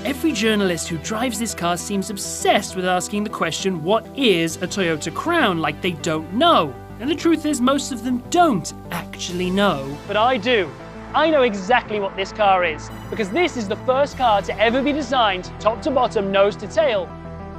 every journalist who drives this car seems obsessed with asking the question, what is a Toyota Crown, like they don't know. And the truth is, most of them don't actually know. But I do. I know exactly what this car is, because this is the first car to ever be designed, top to bottom, nose to tail,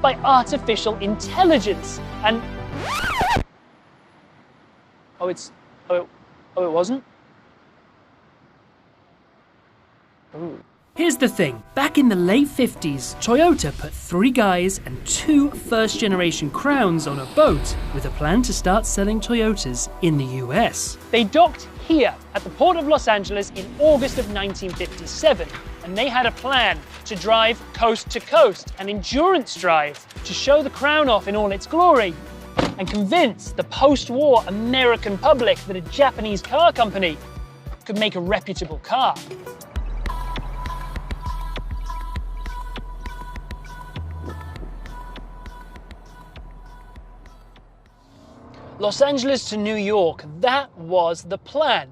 by artificial intelligence. And it wasn't? Ooh. Here's the thing, back in the late 50s, Toyota put 3 guys and 2 first-generation Crowns on a boat with a plan to start selling Toyotas in the US. They docked here at the port of Los Angeles in August of 1957, and they had a plan to drive coast to coast, an endurance drive to show the Crown off in all its glory and convince the post-war American public that a Japanese car company could make a reputable car. Los Angeles to New York, that was the plan.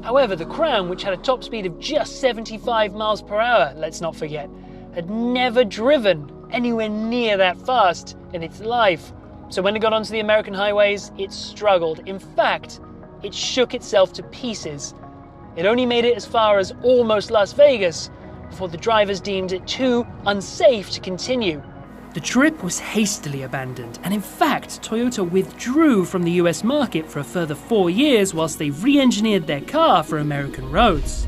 However, the Crown, which had a top speed of just 75 miles per hour, let's not forget, had never driven anywhere near that fast in its life. So when it got onto the American highways, it struggled. In fact, it shook itself to pieces. It only made it as far as almost Las Vegas before the drivers deemed it too unsafe to continue. The trip was hastily abandoned, and in fact, Toyota withdrew from the US market for a further 4 years whilst they re-engineered their car for American roads.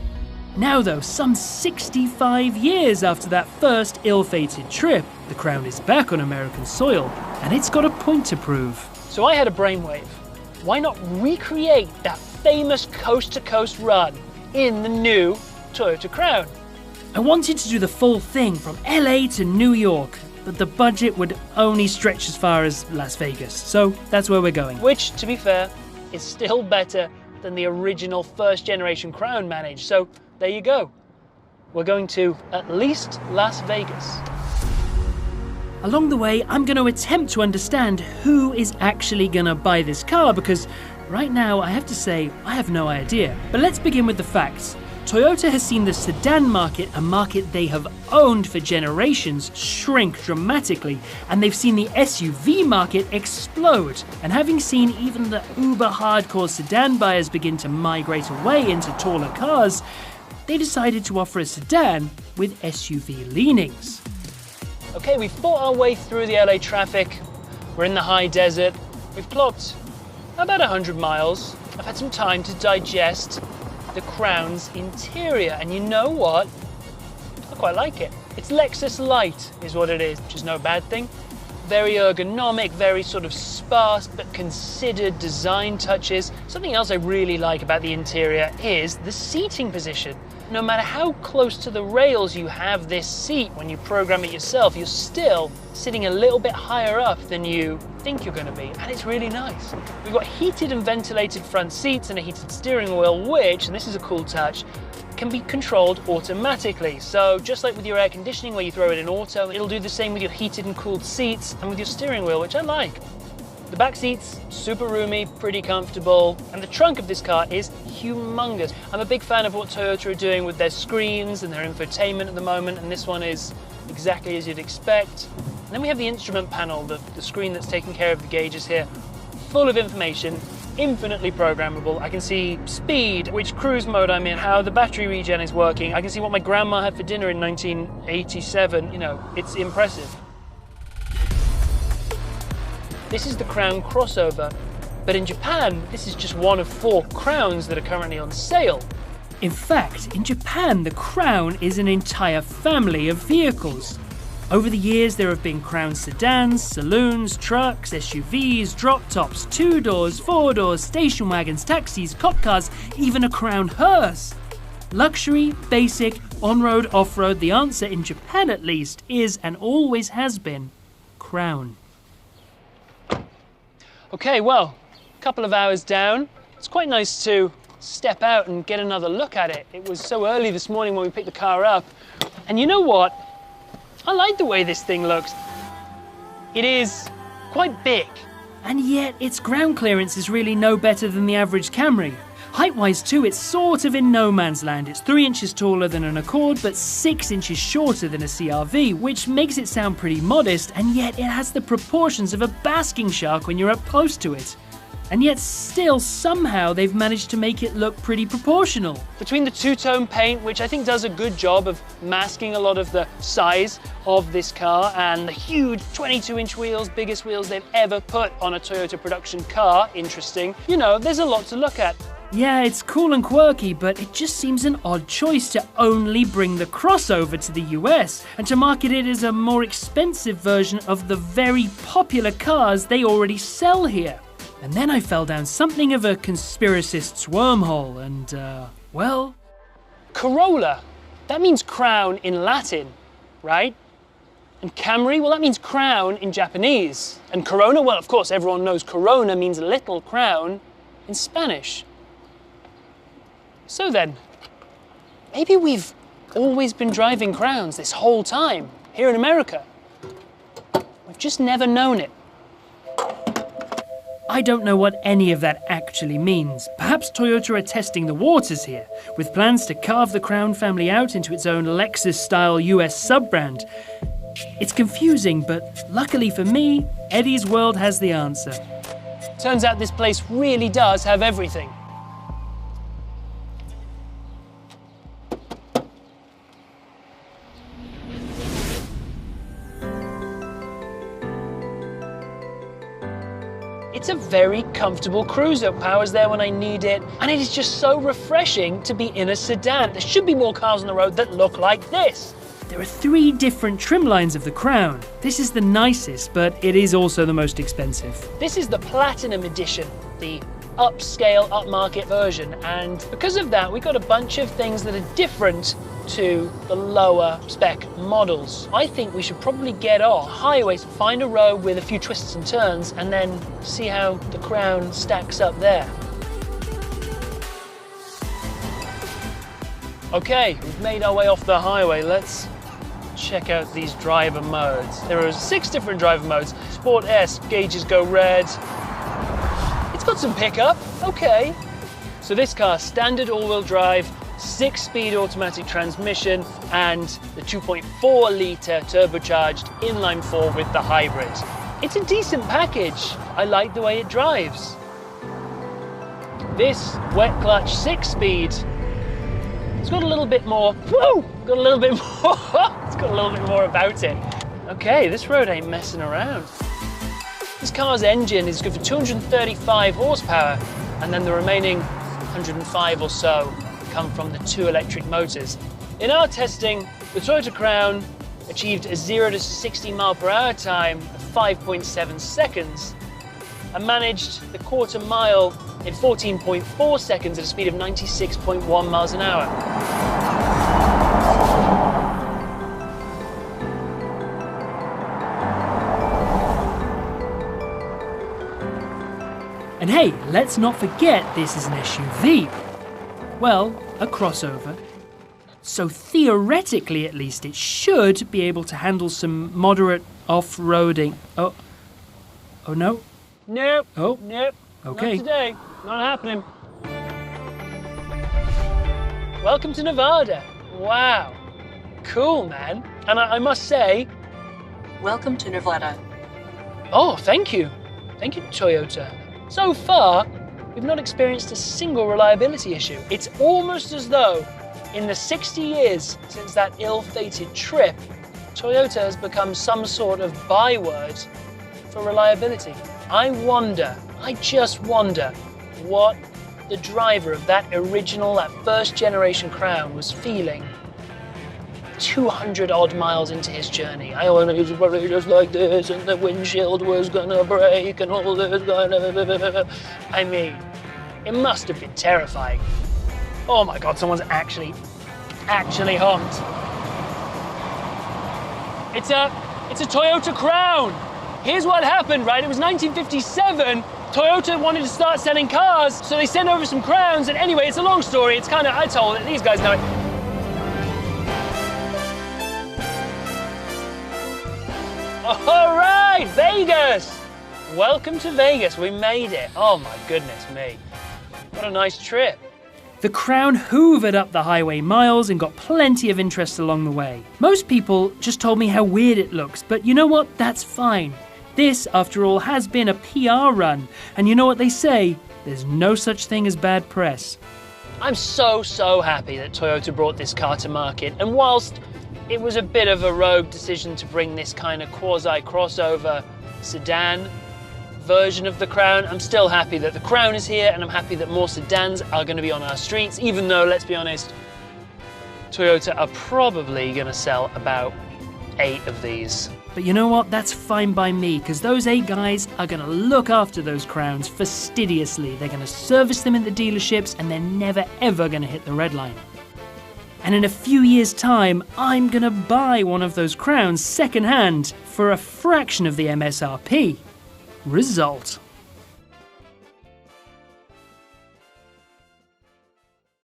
Now though, some 65 years after that first ill-fated trip, the Crown is back on American soil, and it's got a point to prove. So I had a brainwave. Why not recreate that famous coast-to-coast run in the new Toyota Crown? I wanted to do the full thing from LA to New York, but the budget would only stretch as far as Las Vegas, so that's where we're going. Which, to be fair, is still better than the original first-generation Crown managed, so there you go. We're going to at least Las Vegas. Along the way, I'm going to attempt to understand who is actually going to buy this car, because right now, I have to say, I have no idea. But let's begin with the facts. Toyota has seen the sedan market, a market they have owned for generations, shrink dramatically, and they've seen the SUV market explode. And having seen even the uber-hardcore sedan buyers begin to migrate away into taller cars, they decided to offer a sedan with SUV leanings. Okay, we've fought our way through the LA traffic. We're in the high desert. We've clocked about 100 miles. I've had some time to digest the Crown's interior, and you know what? I quite like it. It's Lexus light is what it is, which is no bad thing. Very ergonomic, very sort of sparse but considered design touches. Something else I really like about the interior is the seating position. No matter how close to the rails you have this seat when you program it yourself, you're still sitting a little bit higher up than you think you're going to be, and it's really nice. We've got heated and ventilated front seats and a heated steering wheel, which, and this is a cool touch, can be controlled automatically. So just like with your air conditioning where you throw it in auto, it'll do the same with your heated and cooled seats and with your steering wheel, which I like. The back seats, super roomy, pretty comfortable, and the trunk of this car is humongous. I'm a big fan of what Toyota are doing with their screens and their infotainment at the moment, and this one is exactly as you'd expect. And then we have the instrument panel, the screen that's taking care of the gauges here, full of information, infinitely programmable. I can see speed, which cruise mode I'm in, how the battery regen is working. I can see what my grandma had for dinner in 1987. You know, it's impressive. This is the Crown crossover, but in Japan, this is just one of 4 Crowns that are currently on sale. In fact, in Japan, the Crown is an entire family of vehicles. Over the years, there have been Crown sedans, saloons, trucks, SUVs, drop tops, 2 doors, 4 doors, station wagons, taxis, cop cars, even a Crown hearse. Luxury, basic, on-road, off-road, the answer in Japan at least is, and always has been, Crown. Okay, well, a couple of hours down. It's quite nice to step out and get another look at it. It was so early this morning when we picked the car up. And you know what? I like the way this thing looks. It is quite big. And yet its ground clearance is really no better than the average Camry. Height-wise too, it's sort of in no man's land. It's 3 inches taller than an Accord, but 6 inches shorter than a CR-V, which makes it sound pretty modest, and yet it has the proportions of a basking shark when you're up close to it. And yet still, somehow, they've managed to make it look pretty proportional. Between the two-tone paint, which I think does a good job of masking a lot of the size of this car, and the huge 22-inch wheels, biggest wheels they've ever put on a Toyota production car, interesting, you know, there's a lot to look at. Yeah, it's cool and quirky, but it just seems an odd choice to only bring the crossover to the US and to market it as a more expensive version of the very popular cars they already sell here. And then I fell down something of a conspiracist's wormhole and, well... Corolla, that means crown in Latin, right? And Camry, well, that means crown in Japanese. And Corona, well, of course, everyone knows Corona means little crown in Spanish. So then, maybe we've always been driving crowns this whole time, here in America. We've just never known it. I don't know what any of that actually means. Perhaps Toyota are testing the waters here, with plans to carve the Crown family out into its own Lexus-style US sub-brand. It's confusing, but luckily for me, Eddie's World has the answer. Turns out this place really does have everything. It's a very comfortable cruiser, power's there when I need it, and it is just so refreshing to be in a sedan. There should be more cars on the road that look like this. There are 3 different trim lines of the Crown. This is the nicest, but it is also the most expensive. This is the Platinum Edition, the upscale, upmarket version, and because of that, we got a bunch of things that are different to the lower spec models. I think we should probably get off highways, find a road with a few twists and turns, and then see how the Crown stacks up there. Okay, we've made our way off the highway. Let's check out these driver modes. There are 6 different driver modes. Sport S, gauges go red. It's got some pickup, okay. So this car, standard all-wheel drive, 6-speed automatic transmission, and the 2.4-litre turbocharged inline-4 with the hybrid. It's a decent package. I like the way it drives. This wet clutch 6-speed, it's got a little bit more, whoa, got a little bit more, it's got a little bit more about it. Okay, this road ain't messing around. This car's engine is good for 235 horsepower, and then the remaining 105 or so come from the 2 electric motors. In our testing, the Toyota Crown achieved a 0 to 60 mph time of 5.7 seconds and managed the quarter mile in 14.4 seconds at a speed of 96.1 miles an hour. And hey, let's not forget this is an SUV. Well, a crossover. So theoretically, at least, it should be able to handle some moderate off-roading. Oh no? Nope. Oh, nope. Okay. Not today. Not happening. Welcome to Nevada. Wow. Cool, man. And I must say... Welcome to Nevada. Oh, thank you. Thank you, Toyota. So far, we've not experienced a single reliability issue. It's almost as though, in the 60 years since that ill-fated trip, Toyota has become some sort of byword for reliability. I just wonder what the driver of that original, that first generation Crown was feeling 200 odd miles into his journey. I want to probably just like this, and the windshield was gonna break, and all this gonna... I mean, it must have been terrifying. Oh my God, someone's actually honked. It's a Toyota Crown. Here's what happened, right? It was 1957. Toyota wanted to start selling cars, so they sent over some Crowns, and anyway, it's a long story. It's kind of, I told it, these guys know it. All right, Vegas. Welcome to Vegas, we made it. Oh my goodness me. What a nice trip. The Crown hoovered up the highway miles and got plenty of interest along the way. Most people just told me how weird it looks, but you know what? That's fine. This, after all, has been a PR run, and you know what they say? There's no such thing as bad press. I'm so happy that Toyota brought this car to market, and whilst it was a bit of a rogue decision to bring this kind of quasi-crossover sedan version of the Crown, I'm still happy that the Crown is here, and I'm happy that more sedans are going to be on our streets, even though, let's be honest, Toyota are probably going to sell about 8 of these. But you know what? That's fine by me, because those 8 guys are going to look after those Crowns fastidiously. They're going to service them in the dealerships, and they're never ever going to hit the red line. And in a few years' time, I'm going to buy one of those Crowns second-hand for a fraction of the MSRP. Result.